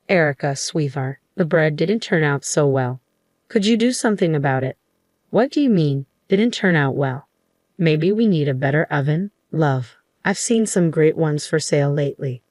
Erica, sweetheart, the bread didn't turn out so well. Could you do something about it? What do you mean, didn't turn out well? Maybe we need a better oven, love. I've seen some great ones for sale lately.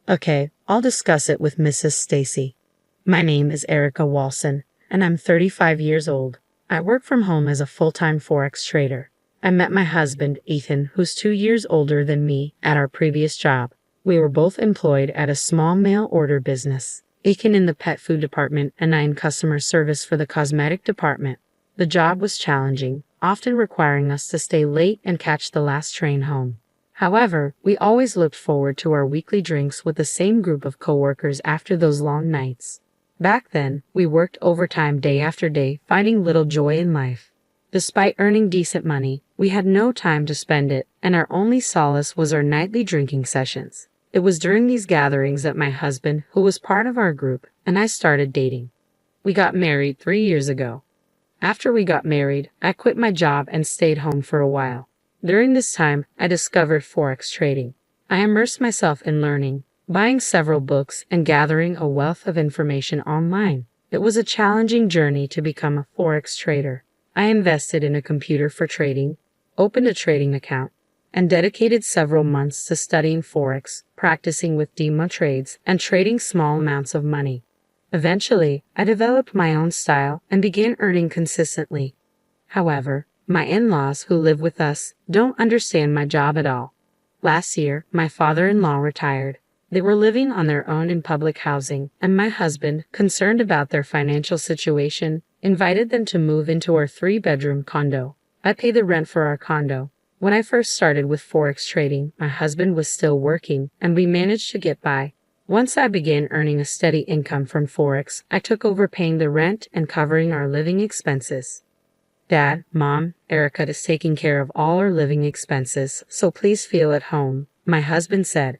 Okay, I'll discuss it with Mrs. Stacy. My name is Erica Walson, and I'm 35 years old. I work from home as a full-time Forex trader. I met my husband, Ethan, who's 2 years older than me, at our previous job. We were both employed at a small mail order business. Ethan in the pet food department and I in customer service for the cosmetic department. The job was challenging, often requiring us to stay late and catch the last train home. However, we always looked forward to our weekly drinks with the same group of coworkers after those long nights. Back then, we worked overtime day after day, finding little joy in life. Despite earning decent money, we had no time to spend it, and our only solace was our nightly drinking sessions. It was during these gatherings that my husband, who was part of our group, and I started dating. We got married 3 years ago. After we got married, I quit my job and stayed home for a while. During this time, I discovered Forex trading. I immersed myself in learning, buying several books, and gathering a wealth of information online. It was a challenging journey to become a Forex trader. I invested in a computer for trading, opened a trading account, and dedicated several months to studying Forex, practicing with demo trades, and trading small amounts of money. Eventually, I developed my own style and began earning consistently. However, my in-laws who live with us don't understand my job at all. Last year, my father-in-law retired. They were living on their own in public housing, and my husband, concerned about their financial situation, invited them to move into our 3-bedroom condo. I pay the rent for our condo. When I first started with Forex trading, my husband was still working, and we managed to get by. Once I began earning a steady income from Forex, I took over paying the rent and covering our living expenses. Dad, Mom, Erica is taking care of all our living expenses, so please feel at home, my husband said.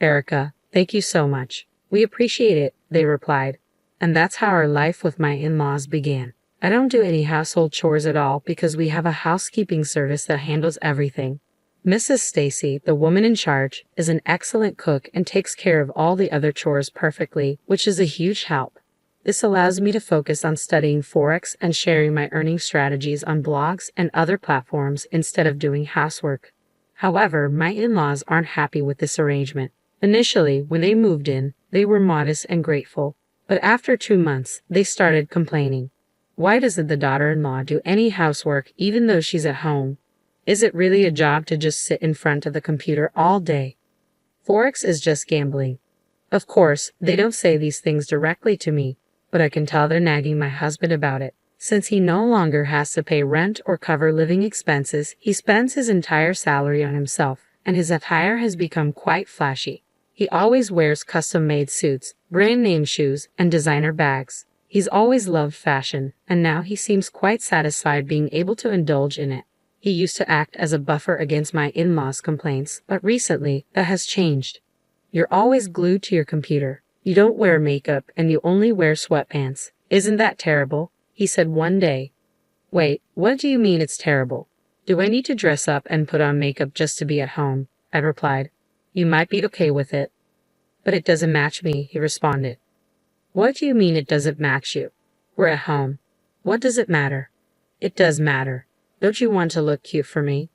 Erica, thank you so much. We appreciate it, they replied. And that's how our life with my in-laws began. I don't do any household chores at all because we have a housekeeping service that handles everything. Mrs. Stacy, the woman in charge, is an excellent cook and takes care of all the other chores perfectly, which is a huge help. This allows me to focus on studying Forex and sharing my earning strategies on blogs and other platforms instead of doing housework. However, my in-laws aren't happy with this arrangement. Initially, when they moved in, they were modest and grateful, but after 2 months, they started complaining. Why doesn't the daughter-in-law do any housework even though she's at home? Is it really a job to just sit in front of the computer all day? Forex is just gambling. Of course, they don't say these things directly to me, but I can tell they're nagging my husband about it. Since he no longer has to pay rent or cover living expenses, he spends his entire salary on himself, and his attire has become quite flashy. He always wears custom-made suits, brand-name shoes, and designer bags. He's always loved fashion, and now he seems quite satisfied being able to indulge in it. He used to act as a buffer against my in-laws' complaints, but recently that has changed. You're always glued to your computer. You don't wear makeup and you only wear sweatpants. Isn't that terrible? He said one day. Wait, what do you mean it's terrible? Do I need to dress up and put on makeup just to be at home? I replied. You might be okay with it. But it doesn't match me, he responded. What do you mean it doesn't match you? We're at home. What does it matter? It does matter. Don't you want to look cute for me?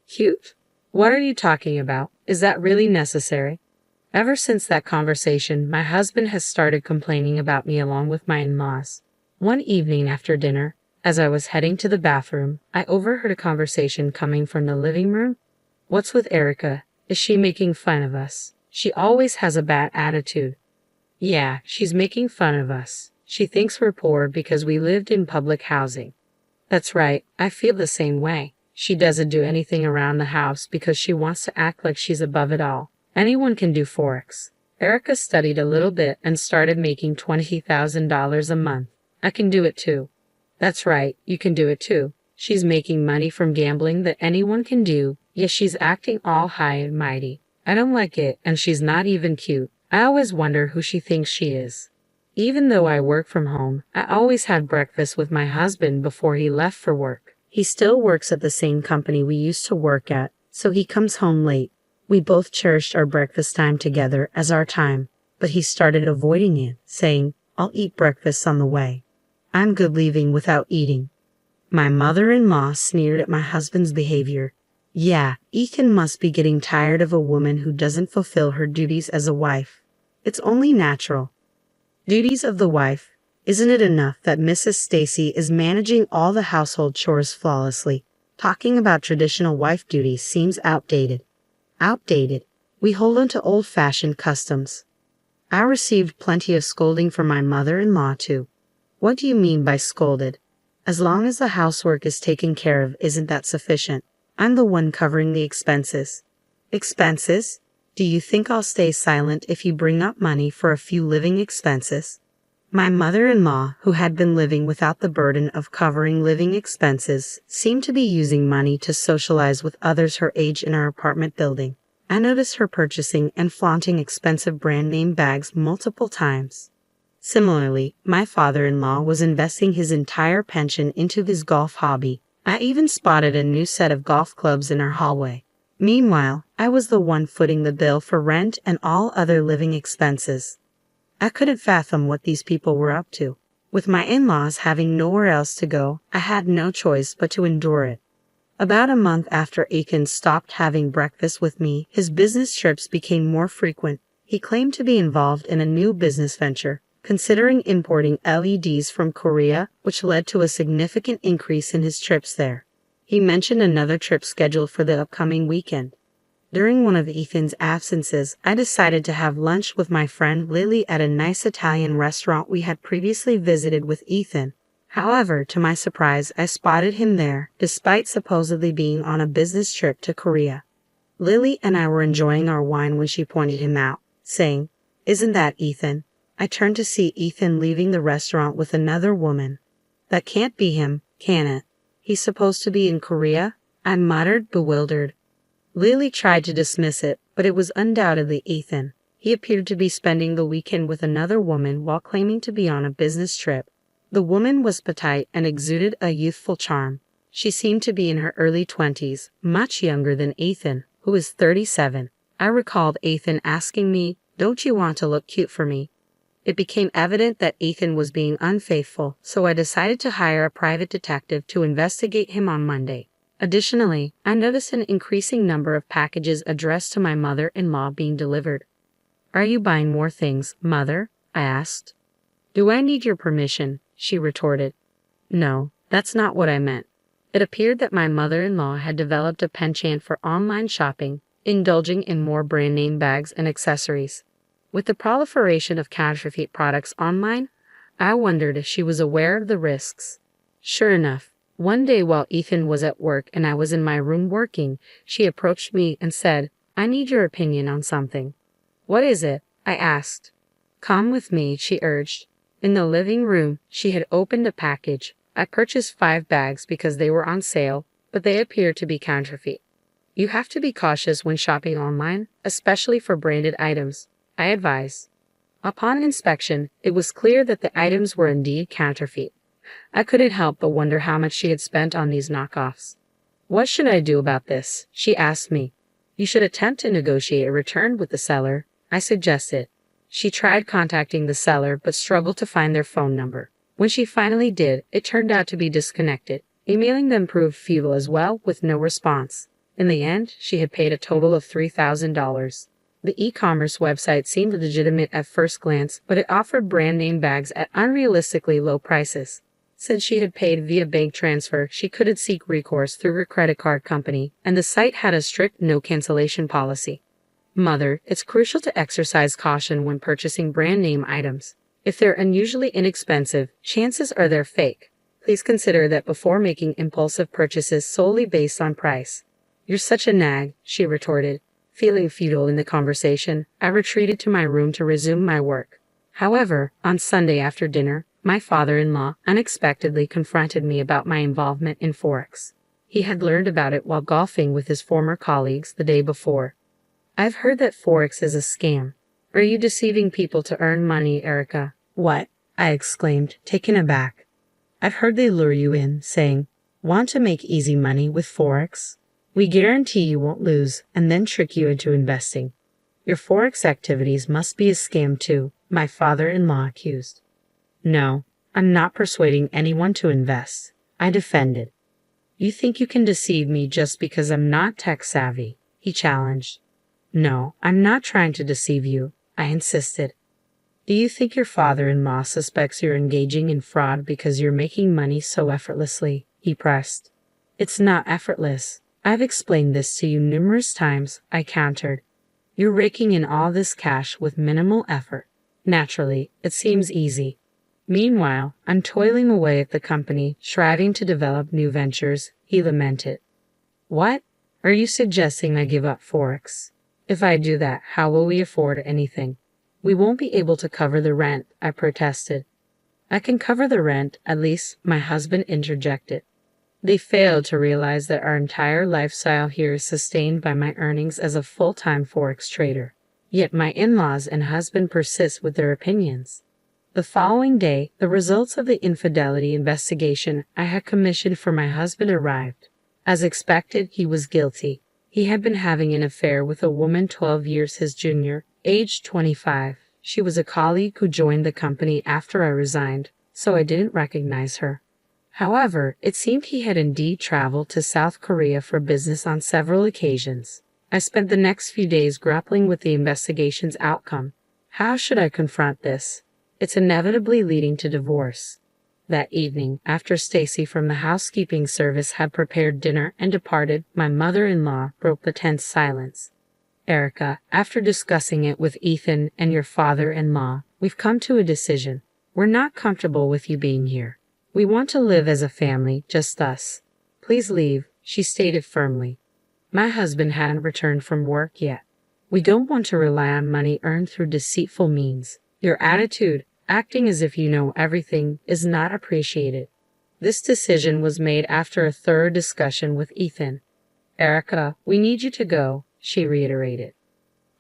Cute? What are you talking about? Is that really necessary? Ever since that conversation, my husband has started complaining about me along with my in-laws. One evening after dinner, as I was heading to the bathroom, I overheard a conversation coming from the living room. What's with Erica? Is she making fun of us? She always has a bad attitude. Yeah, she's making fun of us. She thinks we're poor because we lived in public housing. That's right, I feel the same way. She doesn't do anything around the house because she wants to act like she's above it all. Anyone can do Forex. Erica studied a little bit and started making $20,000 a month. I can do it too. That's right, you can do it too. She's making money from gambling that anyone can do, yet she's acting all high and mighty. I don't like it, and she's not even cute. I always wonder who she thinks she is. Even though I work from home, I always had breakfast with my husband before he left for work. He still works at the same company we used to work at, so he comes home late. We both cherished our breakfast time together as our time. but he started avoiding it, saying, "I'll eat breakfast on the way. I'm good leaving without eating." My mother-in-law sneered at my husband's behavior. Yeah, Ethan must be getting tired of a woman who doesn't fulfill her duties as a wife. It's only natural. Duties of the wife. Isn't it enough that Mrs. Stacy is managing all the household chores flawlessly? Talking about traditional wife duties seems outdated. Outdated. We hold on to old-fashioned customs. I received plenty of scolding from my mother-in-law too. What do you mean by scolded? As long as the housework is taken care of, isn't that sufficient? I'm the one covering the expenses. Expenses? Do you think I'll stay silent if you bring up money for a few living expenses? My mother-in-law, who had been living without the burden of covering living expenses, seemed to be using money to socialize with others her age in our apartment building. I noticed her purchasing and flaunting expensive brand-name bags multiple times. Similarly, my father-in-law was investing his entire pension into his golf hobby. I even spotted a new set of golf clubs in our hallway. Meanwhile, I was the one footing the bill for rent and all other living expenses. I couldn't fathom what these people were up to. With my in-laws having nowhere else to go, I had no choice but to endure it. About a month after Ethan stopped having breakfast with me, his business trips became more frequent. He claimed to be involved in a new business venture, considering importing LEDs from Korea, which led to a significant increase in his trips there. He mentioned another trip scheduled for the upcoming weekend. During one of Ethan's absences, I decided to have lunch with my friend Lily at a nice Italian restaurant we had previously visited with Ethan. However, to my surprise, I spotted him there, despite supposedly being on a business trip to Korea. Lily and I were enjoying our wine when she pointed him out, saying, "Isn't that Ethan?" I turned to see Ethan leaving the restaurant with another woman. "That can't be him, can it? He's supposed to be in Korea?" I muttered, bewildered. Lily tried to dismiss it, but it was undoubtedly Ethan. He appeared to be spending the weekend with another woman while claiming to be on a business trip. The woman was petite and exuded a youthful charm. She seemed to be in her early 20s, much younger than Ethan, who is 37. I recalled Ethan asking me, "Don't you want to look cute for me?" It became evident that Ethan was being unfaithful, so I decided to hire a private detective to investigate him on Monday. Additionally, I noticed an increasing number of packages addressed to my mother-in-law being delivered. "Are you buying more things, Mother?" I asked. "Do I need your permission?" she retorted. "No, that's not what I meant." It appeared that my mother-in-law had developed a penchant for online shopping, indulging in more brand-name bags and accessories. With the proliferation of counterfeit products online, I wondered if she was aware of the risks. Sure enough, one day while Ethan was at work and I was in my room working, she approached me and said, "I need your opinion on something." "What is it?" I asked. "Come with me," she urged. In the living room, she had opened a package. I purchased 5 bags because they were on sale, but they appeared to be counterfeit. "You have to be cautious when shopping online, especially for branded items," I advised. Upon inspection, it was clear that the items were indeed counterfeit. I couldn't help but wonder how much she had spent on these knockoffs. "What should I do about this?" she asked me. "You should attempt to negotiate a return with the seller," I suggested. She tried contacting the seller but struggled to find their phone number. When she finally did, it turned out to be disconnected. Emailing them proved futile as well, with no response. In the end, she had paid a total of $3,000. The e-commerce website seemed legitimate at first glance, but it offered brand-name bags at unrealistically low prices. Since she had paid via bank transfer, she couldn't seek recourse through her credit card company, and the site had a strict no-cancellation policy. Mother, it's crucial to exercise caution when purchasing brand-name items. If they're unusually inexpensive, chances are they're fake. Please consider that before making impulsive purchases solely based on price. "You're such a nag," she retorted. Feeling futile in the conversation, I retreated to my room to resume my work. However, on Sunday after dinner, my father-in-law unexpectedly confronted me about my involvement in Forex. He had learned about it while golfing with his former colleagues the day before. "I've heard that Forex is a scam. Are you deceiving people to earn money, Erica?" "What?" I exclaimed, taken aback. "I've heard they lure you in, saying, 'Want to make easy money with Forex? We guarantee you won't lose,' and then trick you into investing. Your Forex activities must be a scam too, my father-in-law accused. No, I'm not persuading anyone to invest, I defended. You think you can deceive me just because I'm not tech-savvy, he challenged. No, I'm not trying to deceive you, I insisted. Do you think your father-in-law suspects you're engaging in fraud because you're making money so effortlessly? He pressed. It's not effortless. I've explained this to you numerous times, I countered. You're raking in all this cash with minimal effort. Naturally, it seems easy. Meanwhile, I'm toiling away at the company, striving to develop new ventures, he lamented. What? Are you suggesting I give up Forex? If I do that, how will we afford anything? We won't be able to cover the rent, I protested. I can cover the rent, at least, my husband interjected. They failed to realize that our entire lifestyle here is sustained by my earnings as a full-time Forex trader. Yet my in-laws and husband persist with their opinions. The following day, the results of the infidelity investigation I had commissioned for my husband arrived. As expected, he was guilty. He had been having an affair with a woman 12 years his junior, aged 25. She was a colleague who joined the company after I resigned, so I didn't recognize her. However, it seemed he had indeed traveled to South Korea for business on several occasions. I spent the next few days grappling with the investigation's outcome. How should I confront this? It's inevitably leading to divorce. That evening, after Stacy from the housekeeping service had prepared dinner and departed, my mother-in-law broke the tense silence. Erica, after discussing it with Ethan and your father-in-law, we've come to a decision. We're not comfortable with you being here. We want to live as a family, just us. Please leave, she stated firmly. My husband hadn't returned from work yet. We don't want to rely on money earned through deceitful means. Your attitude, acting as if you know everything, is not appreciated. This decision was made after a thorough discussion with Ethan. Erica, we need you to go, she reiterated.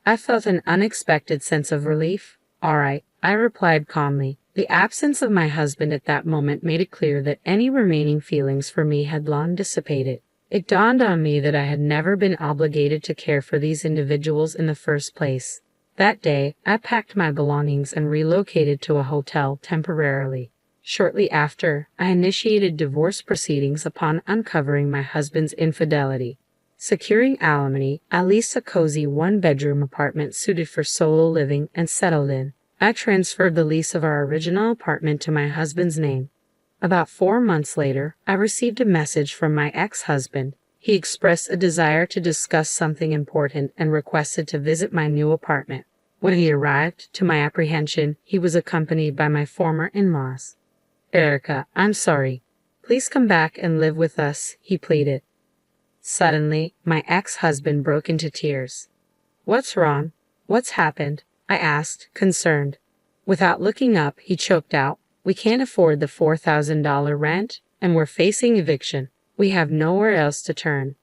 I felt an unexpected sense of relief. All right, I replied calmly. The absence of my husband at that moment made it clear that any remaining feelings for me had long dissipated. It dawned on me that I had never been obligated to care for these individuals in the first place. That day, I packed my belongings and relocated to a hotel temporarily. Shortly after, I initiated divorce proceedings upon uncovering my husband's infidelity. Securing alimony, I leased a cozy one-bedroom apartment suited for solo living and settled in. I transferred the lease of our original apartment to my husband's name. About 4 months later, I received a message from my ex-husband. He expressed a desire to discuss something important and requested to visit my new apartment. When he arrived, to my apprehension, he was accompanied by my former in-laws. Erica, I'm sorry. Please come back and live with us, he pleaded. Suddenly, my ex-husband broke into tears. What's wrong? What's happened? I asked, concerned. Without looking up, he choked out, We can't afford the $4,000 rent, and we're facing eviction. We have nowhere else to turn.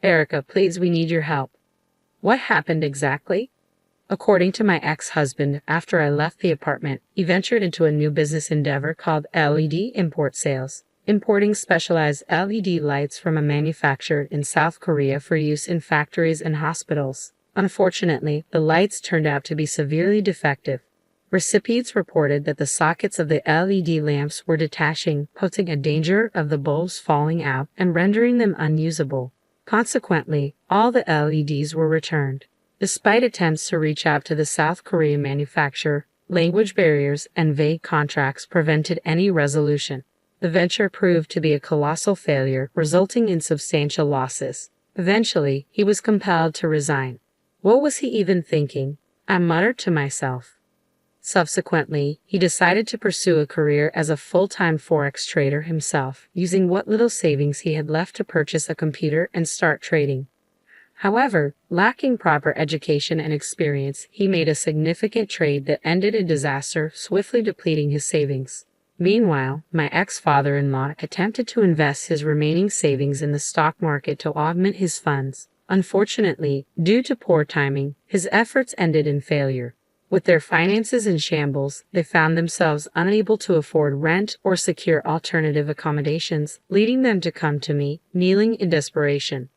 Erica, please, we need your help. What happened exactly? According to my ex-husband, after I left the apartment, he ventured into a new business endeavor called LED Import Sales, importing specialized LED lights from a manufacturer in South Korea for use in factories and hospitals. Unfortunately, the lights turned out to be severely defective. Recipients reported that the sockets of the LED lamps were detaching, posing a danger of the bulbs falling out and rendering them unusable. Consequently, all the LEDs were returned. Despite attempts to reach out to the South Korean manufacturer, language barriers and vague contracts prevented any resolution. The venture proved to be a colossal failure, resulting in substantial losses. Eventually, he was compelled to resign. What was he even thinking? I muttered to myself. Subsequently, he decided to pursue a career as a full-time Forex trader himself, using what little savings he had left to purchase a computer and start trading. However, lacking proper education and experience, he made a significant trade that ended in disaster, swiftly depleting his savings. Meanwhile, my ex-father-in-law attempted to invest his remaining savings in the stock market to augment his funds. Unfortunately, due to poor timing, his efforts ended in failure. With their finances in shambles, they found themselves unable to afford rent or secure alternative accommodations, leading them to come to me, kneeling in desperation.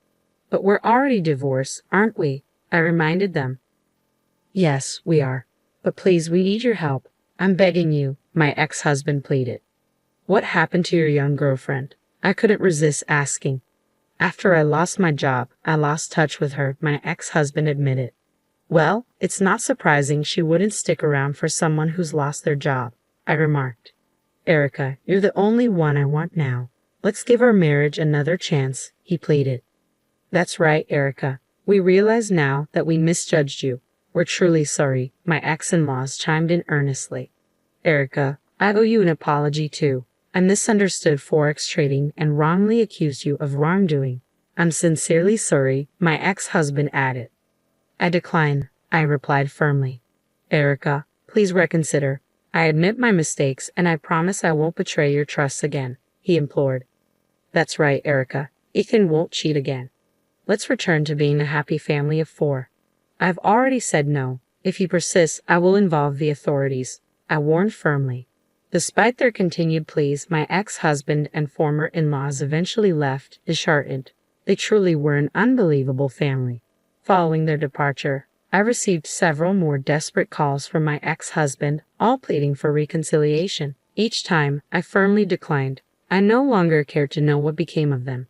But we're already divorced, aren't we? I reminded them. Yes, we are. But please, we need your help. I'm begging you, my ex-husband pleaded. What happened to your young girlfriend? I couldn't resist asking. After I lost my job, I lost touch with her, my ex-husband admitted. Well, it's not surprising she wouldn't stick around for someone who's lost their job, I remarked. Erica, you're the only one I want now. Let's give our marriage another chance, he pleaded. That's right, Erica. We realize now that we misjudged you. We're truly sorry, my ex-in-laws chimed in earnestly. Erica, I owe you an apology too. I misunderstood Forex trading and wrongly accused you of wrongdoing. I'm sincerely sorry, my ex-husband added. I decline, I replied firmly. Erica, please reconsider. I admit my mistakes and I promise I won't betray your trust again, he implored. That's right, Erica. Ethan won't cheat again. Let's return to being a happy family of 4. I've already said no. If he persists, I will involve the authorities, I warned firmly. Despite their continued pleas, my ex-husband and former in-laws eventually left, disheartened. They truly were an unbelievable family. Following their departure, I received several more desperate calls from my ex-husband, all pleading for reconciliation. Each time, I firmly declined. I no longer cared to know what became of them.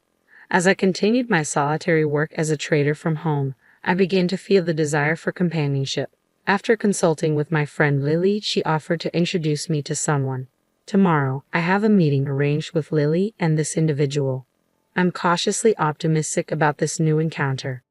As I continued my solitary work as a trader from home, I began to feel the desire for companionship. After consulting with my friend Lily, she offered to introduce me to someone. Tomorrow, I have a meeting arranged with Lily and this individual. I'm cautiously optimistic about this new encounter.